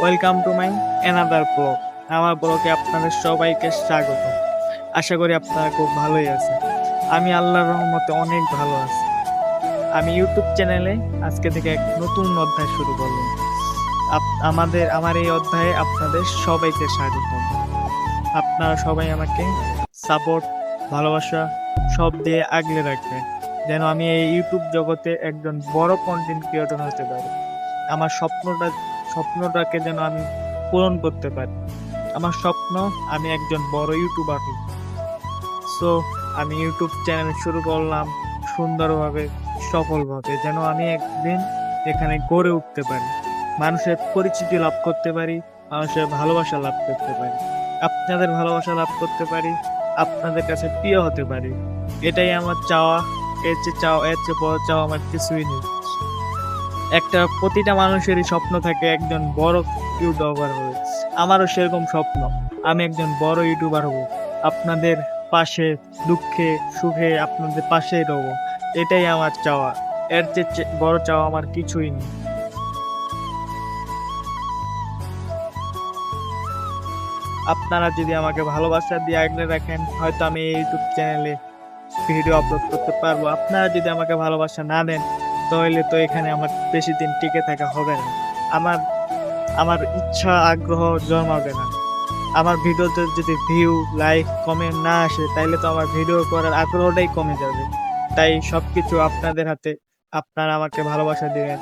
Welcome to my another blog. আমার ব্লগে আপনাদের সবাইকে স্বাগত। আশা করি আপনারা খুব ভালোই আছেন। আমি আল্লাহর রহমতে অনেক ভালো আছি। আমি ইউটিউব চ্যানেলে আজকে থেকে এক নতুন অধ্যায় শুরু করলাম। আমার এই অধ্যায়ে আপনাদের সবাইকে স্বাগত। আপনারা সবাই আমাকে সাপোর্ট, ভালোবাসা সব দিয়ে আগলে রাখবেন, যেন আমি এই ইউটিউব জগতে একজন বড় কন্টেন্ট ক্রিয়েটর হতে পারি। আমার স্বপ্নটাকে যেন আমি পূরণ করতে পারি। আমার স্বপ্ন আমি একজন বড় ইউটিউবার হই। সো আমি ইউটিউব চ্যানেল শুরু করলাম সুন্দরভাবে, সফলভাবে, যেন আমি একদিন এখানে গড়ে উঠতে পারি, মানুষের পরিচিতি লাভ করতে পারি, মানুষের ভালোবাসা লাভ করতে পারি, আপনাদের ভালোবাসা লাভ করতে পারি, আপনাদের কাছে প্রিয় হতে পারি। এটাই আমার চাওয়া। এর চেয়ে বড় চাওয়া আমার কিছুই নেই। প্রতিটা মানুষেরই স্বপ্ন থাকে একজন বড় ইউটিউবার হবে। আমারও সেরকম স্বপ্ন, আমি একজন বড় ইউটিউবার হব। আপনাদের পাশে, দুঃখে সুখে আপনাদের পাশেই রব। এটাই আমার চাওয়া। বড় চাওয়া আমার কিছুই নেই। আপনারা যদি আমাকে ভালোবাসা দিয়ে আগলে রাখেন, হয়তো আমি এই ইউটিউব চ্যানেলে ভিডিও আপলোড করতে পারবো। আপনারা যদি আমাকে ভালোবাসা না দেন, তাহলে তো এখানে আমার বেশি দিন টিকে থাকা হবে না। আমার আমার ইচ্ছা আগ্রহ জন্মাবে না। আমার ভিডিওতে যদি ভিউ, লাইক, কমেন্ট না আসে, তাইলে তো আমার ভিডিও করার আগ্রহটাই কমে যাবে। তাই সবকিছু আপনাদের হাতে। আপনারা আমাকে ভালোবাসা দিবেন।